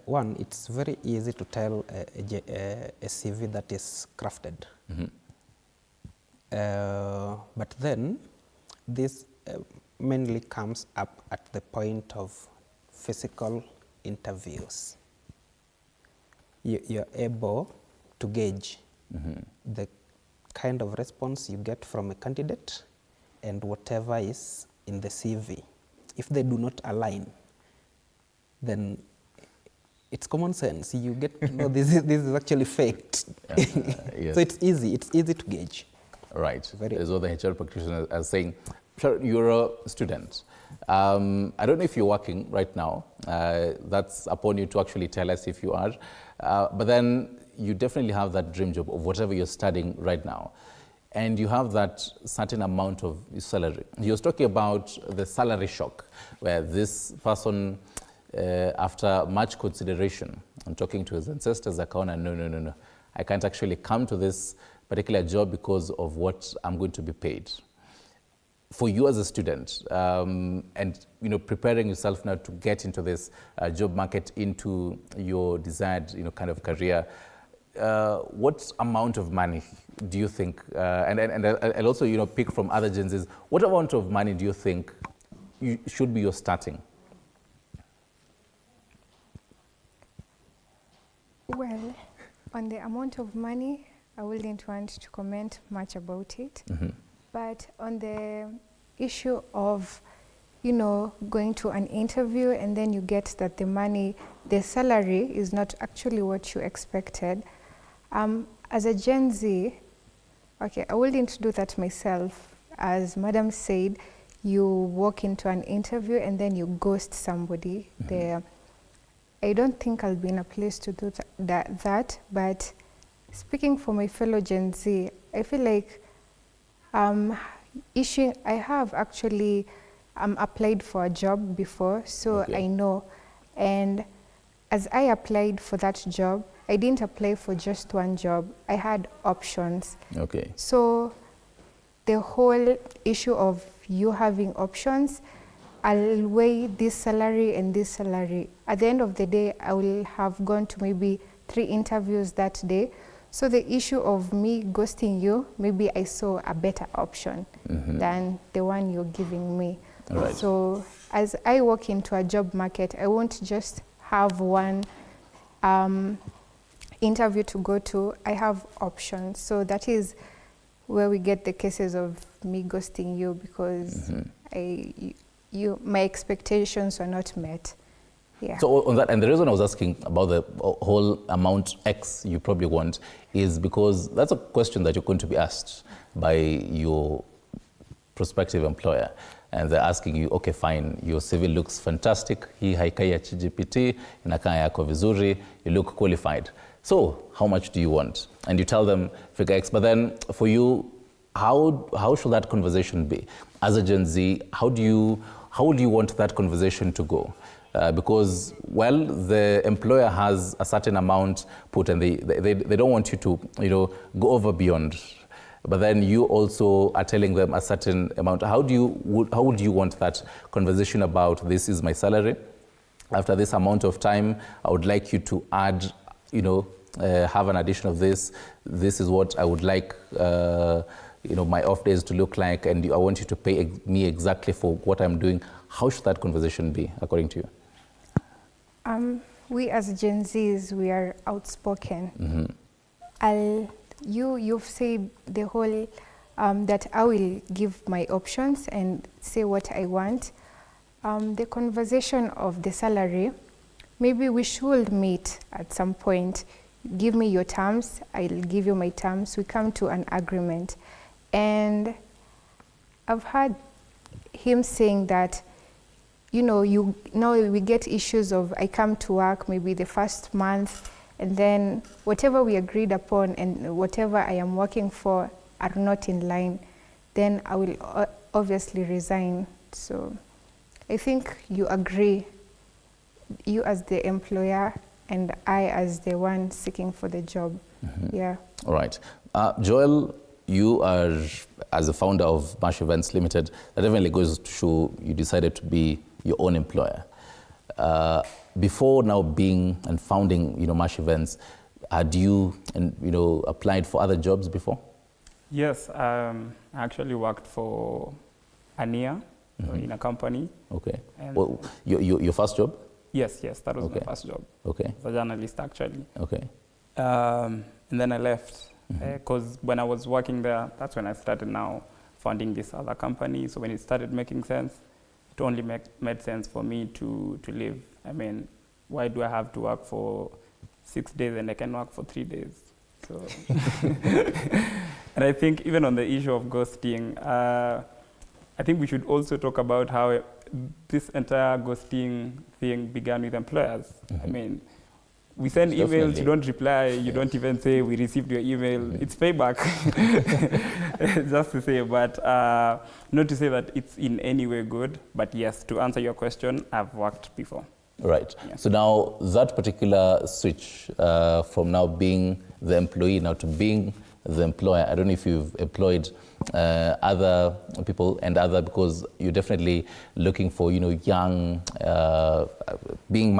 One, it's very easy to tell a CV that is crafted. But then, this mainly comes up at the point of physical interviews. You're able to gauge the kind of response you get from a candidate and whatever is in the CV. If they do not align, then it's common sense. You get to know this is actually faked. Yes. So it's easy to gauge. Right. Very As what the HR practitioner are saying. Sure, you're a student. I don't know if you're working right now. That's upon you to actually tell us if you are. But then you definitely have that dream job of whatever you're studying right now. And you have that certain amount of salary. You was talking about the salary shock, where this person, after much consideration, and talking to his ancestors, akaona, no, I can't actually come to this particular job because of what I'm going to be paid. For you as a student, and preparing yourself now to get into this job market, into your desired kind of career, what amount of money do you think, and also pick from other Gen Zs, what amount of money do you think should be your starting? Well, on the amount of money, I wouldn't want to comment much about it. But on the issue of, going to an interview and then you get that the salary is not actually what you expected. As a Gen Z, okay, I wouldn't do that myself. As Madam said, you walk into an interview and then you ghost somebody there. I don't think I'll be in a place to do that, but speaking for my fellow Gen Z, I feel like I have actually applied for a job before, so okay. I know. And as I applied for that job, I didn't apply for just one job. I had options. Okay. So the whole issue of you having options, I'll weigh this salary and this salary. At the end of the day, I will have gone to maybe 3 interviews that day. So the issue of me ghosting you, maybe I saw a better option than the one you're giving me. Right. So as I walk into a job market, I won't just have one interview to go to. I have options. So that is where we get the cases of me ghosting you, because my expectations are not met. Yeah. So on that, and the reason I was asking about the whole amount X you probably want is because that's a question that you're going to be asked by your prospective employer. And they're asking you, okay, fine, your CV looks fantastic. Hii haikai ya ChatGPT, inakaa yako vizuri, you look qualified. So how much do you want? And you tell them figure X. But then for you, how should that conversation be? As a Gen Z, how would you want that conversation to go? Because, well, the employer has a certain amount put, and they don't want you to, go over beyond. But then you also are telling them a certain amount. How would you want that conversation about, this is my salary? After this amount of time, I would like you to add, have an addition of this. This is what I would like, my off days to look like, and I want you to pay me exactly for what I'm doing. How should that conversation be, according to you? We as Gen Zs, we are outspoken. You've said the whole, that I will give my options and say what I want. The conversation of the salary, maybe we should meet at some point. Give me your terms, I'll give you my terms. We come to an agreement. And I've heard him saying that, we get issues of, I come to work maybe the first month, and then whatever we agreed upon and whatever I am working for are not in line, then I will obviously resign. So I think you agree, you as the employer and I as the one seeking for the job. Yeah. All right. Joel, you are, as the founder of Mush Events Ltd, that definitely goes to show you decided to be your own employer. Before now being and founding, Mush Events, had you, applied for other jobs before? Yes, I actually worked for a year in a company. Okay. And Well, your first job? Yes, that was my first job. Okay. As a journalist, actually. Okay. And then I left because when I was working there, that's when I started now funding this other company. So when it started making sense, it only made sense for me to leave. I mean, why do I have to work for 6 days and I can work for 3 days? So, and I think even on the issue of ghosting, I think we should also talk about how this entire ghosting thing began with employers. I mean, we send emails, you don't reply, you don't even say we received your email. It's payback, just to say, but not to say that it's in any way good. But yes, to answer your question, I've worked before. Right. Yeah. So now that particular switch from now being the employee now to being the employer, I don't know if you've employed other people because you're definitely looking for, young, being